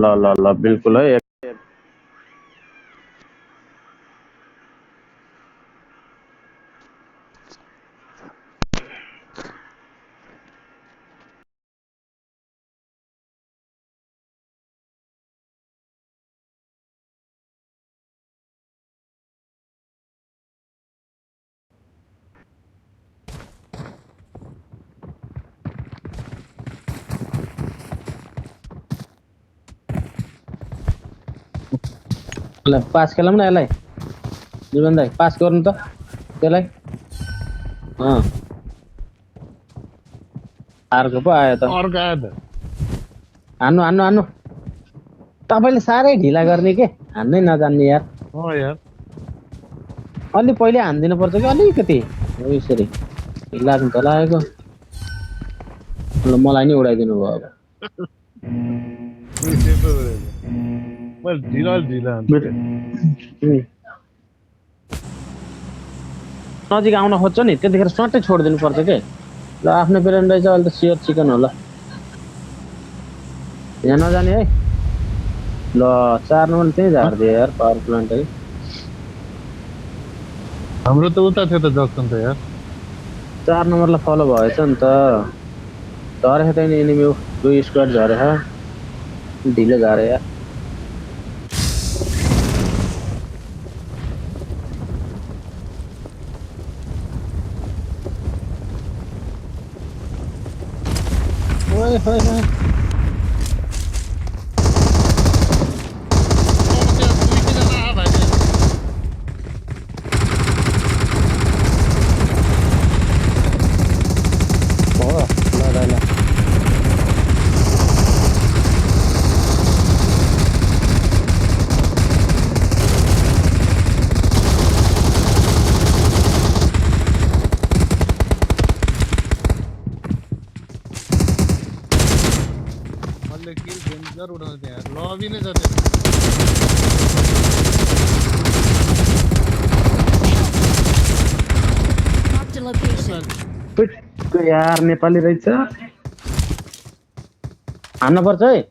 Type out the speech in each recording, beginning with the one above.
ल ल ल बिल्कुल है ल पास खेलौँ न यसलाई जीवन दाइ पास गर्नु त त्यसलाई अर्को पो आयो त अर्को आयो त हान्नु हान्नु हान्नु तपाईँले साह्रै ढिला गर्ने के हान्नै नजान्ने यार यार अलि पहिले हानिदिनु पर्छ कि अलिकति हो यसरी लाग्नु त लागेको ल मलाई नि उडाइदिनु भयो अब मैले ढिला नजिक आउन खोज्छ नि त्यतिखेर सट्टै छोडिदिनु पर्छ के ल आफ्नो पेरेन्ट रहेछ अहिले त सियर चिकन होला यहाँ नजाने है ल 4 नम्बर त्यही झारिदियो यार पावर प्लान्ट है हाम्रो त उता थियो त जक्सन त यार 4 नम्बरलाई फलो भएछ नि त झरेछ त एनिमी 2 स्क्वाड झरेछ ढिलो झरे यार ओए होय होय उठाउँछ यार लबी नै छ त्यो यार नेपाली रहेछ हान्न पर्छ है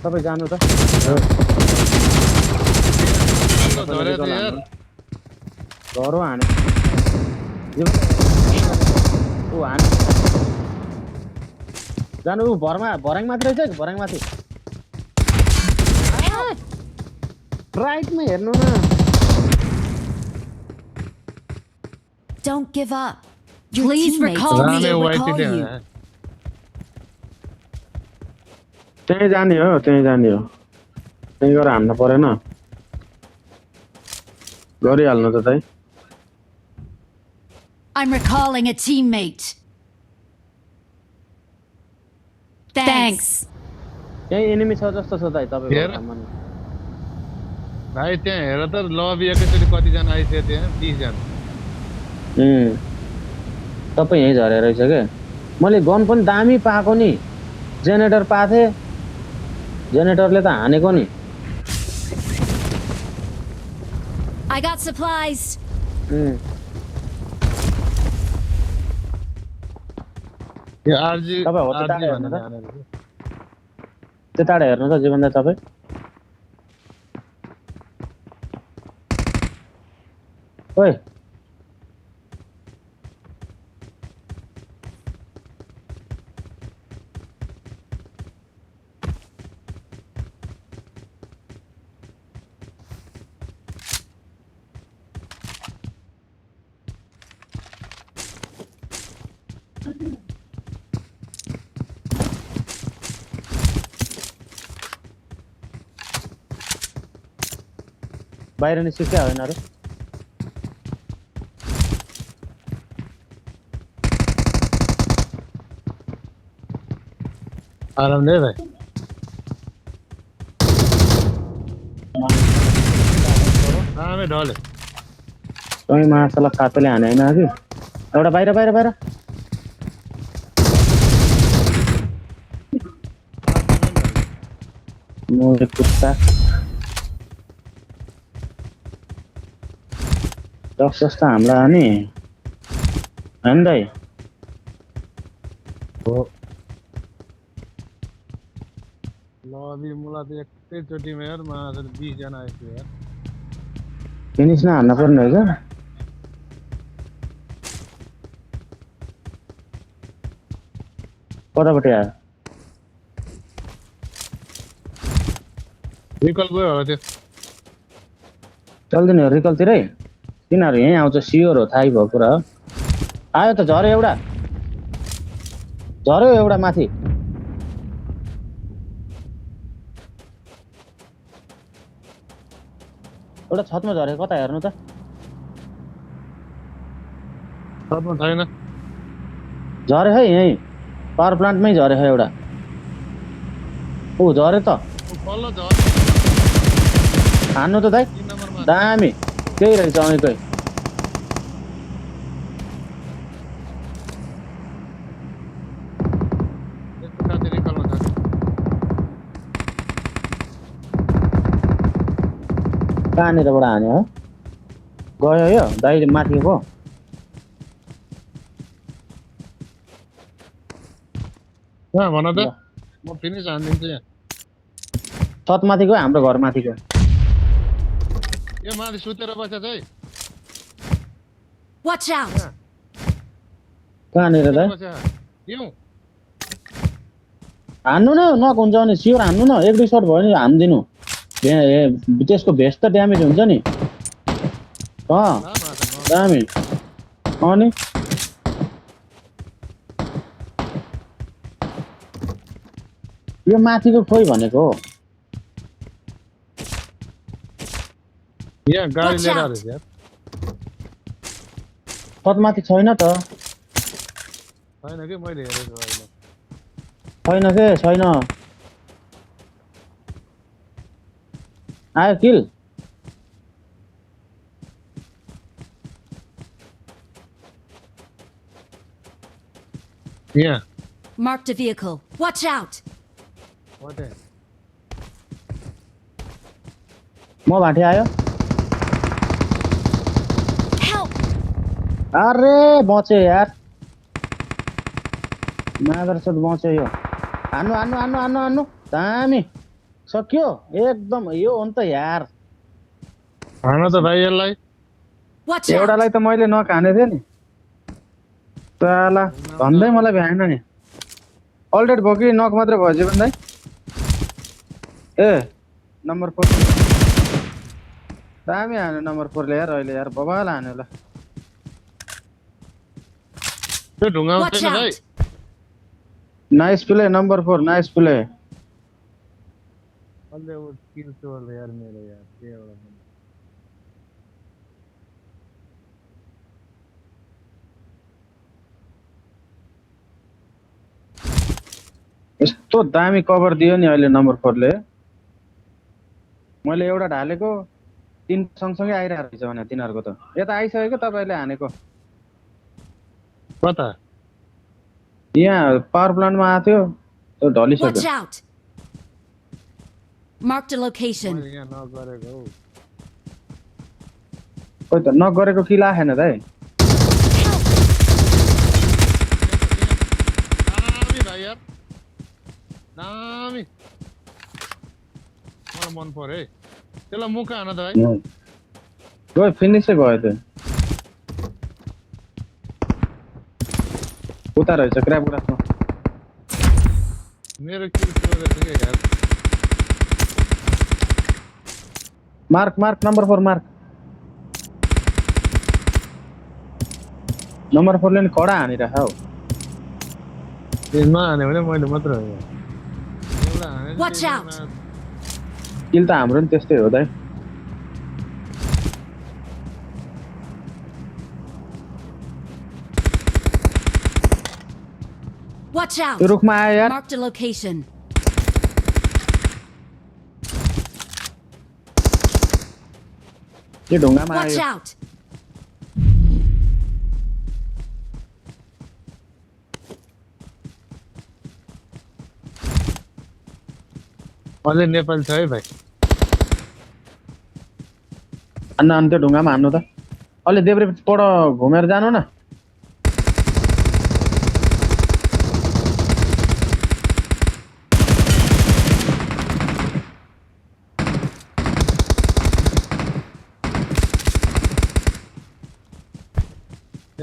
तपाईँ जानु त घरो हाने जानु भर्याङ माथि रहेछ भर्याङ माथि राइटमा हेर्नु न Don't give up. Please recall me. Recall you. त्यही जाने हो त्यही गरेर हान्न परेन गरिहाल्नु त तै I'm recalling a teammate. Thanks. त्यही एनिमी छ जस्तो छ दाइ तपाईको भाइ त्यहाँ हेर त लबी एकैचोटि कति जना आइसक्यो त्यहाँ 30 जना तपाईँ यहीँ झरेर रहेछ के मैले गन पनि दामी पाएको नि जेनेरेटर पाथे जेनेरेटरले त हानेको नि I got supplies. यो आरजी तपाईँ हो त्यता हेर्नु त जीवन दाइ तपाईँ ओइ बाहिर निस्क्यो होइन अरे आरामले भाइ आरामै ढले तपाईँ मासला कातले हाने होइन कि एउटा बाहिर बाहिर बाहिर मोरे कुत्ता जस्तो हमला हाने होइन दाइ हो लबी मलाई त एकैचोटिमा यार महाजन 20 जना आइसक्यो यार फिनिस हान्न पर्ने हो क्या कतापट्टि आयो रिकल गयो होला त्यो चल्दैन रिकलतिरै तिनीहरू यहीँ आउँछ सियोर हो थाहै भएको कुरा हो आयो त झऱ्यो एउटा माथि एउटा छतमा झऱ्यो कता हेर्नु त सबमा छैन झऱ्यो है यहीँ पावर प्लान्टमै झऱ्यो है एउटा ऊ झऱ्यो त कल्लो झर हान्नु त दाइ 3 नम्बरमा दामी त्यही रहेछ अँकै त्यसको साथै रिकलमा छ कहाँनिरबाट हान्यो हो गयो यो दाइले माथि पो कहाँ भन त म फिनिस हानिदिन्छु यहाँ छतमाथि गयो हाम्रो घर माथि गयो यो माथि सुतेर बस्छ चाहिँ Watch out! कहाँनिर दाइ यौँ हान्नु न नक हुन्छ भने सियोर हान्नु न एक दुई सर्ट भयो नि हानिदिनु त्यसको भेस्ट त ड्यामेज हुन्छ नि दामी अनि यो माथिको खोइ भनेको हो यहाँ गाडी Watch लिएर out. आएको यार छतमाथि छैन त छैन कि मैले हेरेको अहिले छैन के छैन आयो किल यहाँ Marked a vehicle. Watch out! कतै म भाटे आयो Help! अरे बच्यो यार मादरचोद बच्यो यो हान्नु हान्नु हान्नु हान्नु हान्नु दामी सक्यो एकदम यो हो नि त यार हान त भाइ यसलाई Watch out! एउटालाई त मैले नक हानेको थिएँ नि साला भन्दै मलाई भ्याएन नि अलरेडी भयो कि नक मात्रै भयो जीवन दाइ ए नम्बर 4 दामी हान्यो नम्बर 4 ले यार अहिले यार बबाल हान्यो ल त्यो ढुङ्गा Watch छैन भाइ out! Nice play number 4 nice play अलले वो स्किल चोर यार मेरो यार के एउटा यस्तो दामी कभर दियो नि अहिले नम्बर 4 ले मैले एउटा ढालेको तीन सँगसँगै आइरहेको रहेछ भने तिनीहरूको त यता आइसक्यो तपाईले हानेको कता यहाँ पावर प्लान्टमा आएको थियो त्यो Watch ढलिसक्यो out! Marked a location. मैले यहाँ नगरेको हौ खोइ त नगरेको किल आएन दाइ दामी भाइ यार दामी मलाई मन पर्यो है त्यसलाई मुखा हान त भाइ गयो फिनिसै भयो त्यो उता रहेछ क्र्याब ग्रासमा मेरो किल चोर रहेछ क्या यार mark mark number 4 mark number 4 ले नि कडा हानिरहेको हौ त्यो नहान्यो भने मैले मात्र हो यार एउटा हाने Watch out. किल त हाम्रो नि त्यस्तै हो दाइ Watch out! त्यो रुखमा आयो यार Marked a location. त्यो ढुङ्गामा Watch आयो out! अझै नेपाली छ है भाइ हान्न त्यो ढुङ्गामा हान्नु त अलि देब्रेपट्टि घुमेर जानु न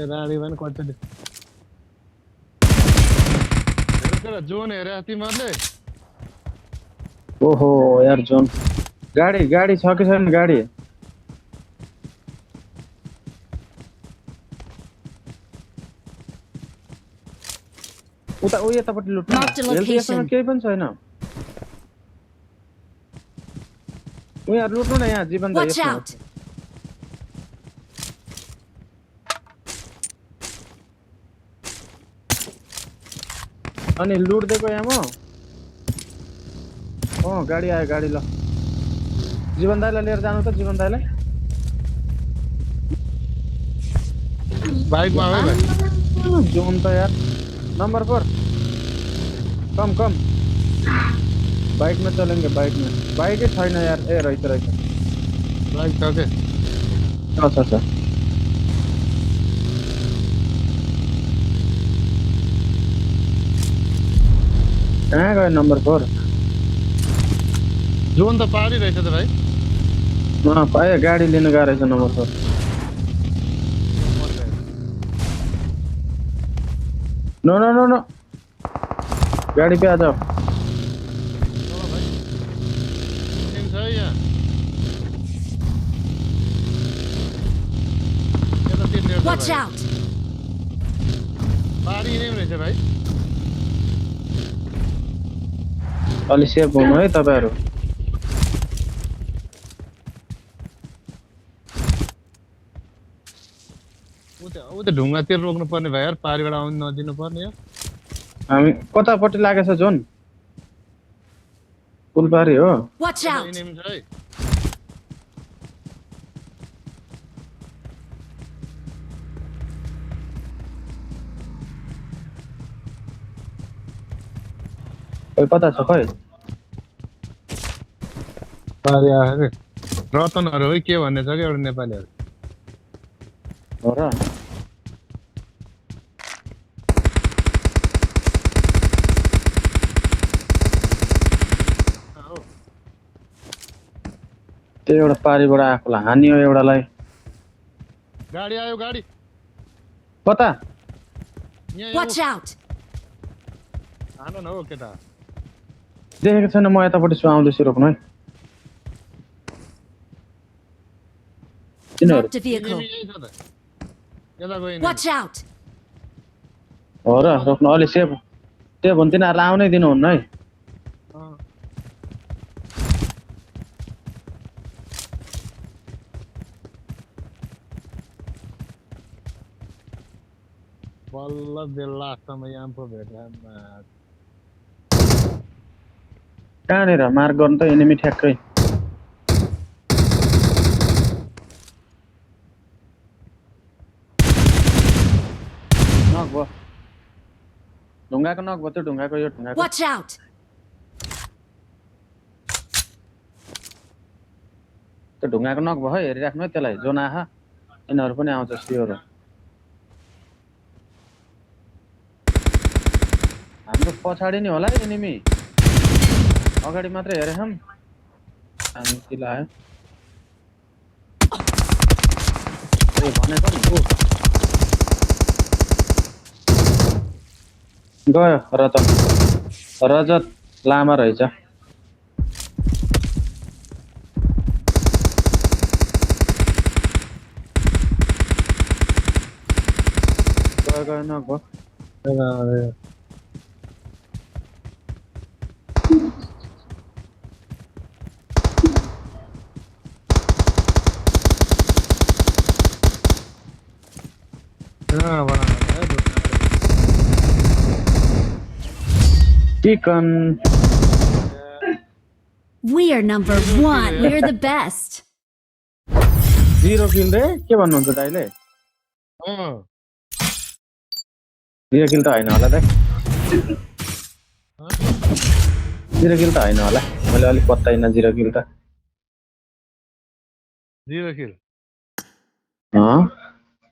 त्यो राडी पनि कति जोन हेरे तिमीहरूले ओहो यार जोन गाडी छ कि छैन गाडी उता ओ यतापट्टि लुट्नु Marked a हेल्थ यसमा location. केही पनि छैन ओ यार लुट्नु न यहाँ जीवन Watch out! अनि लुट दिएको यहाँ म गाडी आयो गाडी ल जीवन दाइलाई लिएर जानु त जीवन दाइलाई बाइकमा आऊ है भाइ जोन त यार नंबर 4 कम बाइक में चलेंगे बाइक ही छैन यार ए रहेछ बाइक छ के छ कहाँ गयो नंबर 4 जोन त पारी रहेछ त भाइ पायो गाडी लिन गएको रहेछ नंबर 4 नो गाड़ी पे आ जाओ Watch out! पारी नै रहेछ भाइ अलि सेफ हुनु है तपाईहरु उता ढुङ्गातिर रोक्नु पर्ने भाइ यार पारीबाट आउन नदिनु पर्ने यार हामी कतापट्टि लागेछ जोन पुलपारी हो Watch out! एनिमी छ है खै कता छ खै पारी आयो के रतनहरु है के भन्ने छ के एउटा नेपालीहरु हो र त्यो एउटा पारीबाट आएकोलाई हानियो एउटालाई गाडी आयो गाडी कता यहाँ Watch out! हान न हो केटा देखेको छैन म यतापट्टि छु आउँदैछु रोक्नु है तिनीहरु Marked a vehicle. एनिमी यही छ त यता गयो नि Watch out! हो र रोक्नु अलि सेफ त्यो भन् तिनीहरुलाई आउनै दिनुहुन्न है बल्ल बेलासम्म यहाँ पो भेट्ला कहाँनिर मार्क गर्नु त एनिमी ठ्याक्कै नक भयो ढुङ्गाको नक भयो त्यो ढुङ्गाको यो ढुङ्गाको Watch out! त्यो ढुङ्गाको नक भयो हेरिराख्नु है त्यसलाई जोन आहा यिनीहरु पनि आउँछ सियोर हो हाम्रो पछाडी नि होला एनिमी अगाडि मात्र हेरेछौं हामी किला आयो ए भनेको नि को गयो रजत लामा रहेछ गयो नक भयो chicken We are number 1. We're the best. 0 किल रे के भन्नुहुन्छ दाइले 0 किल त हैन होला दाइ 0 किल त हैन होला मैले अलि पत्ताइन 0 किल त 0 किल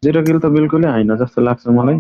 0 किल त बिल्कुलै हैन जस्तो लाग्छ मलाई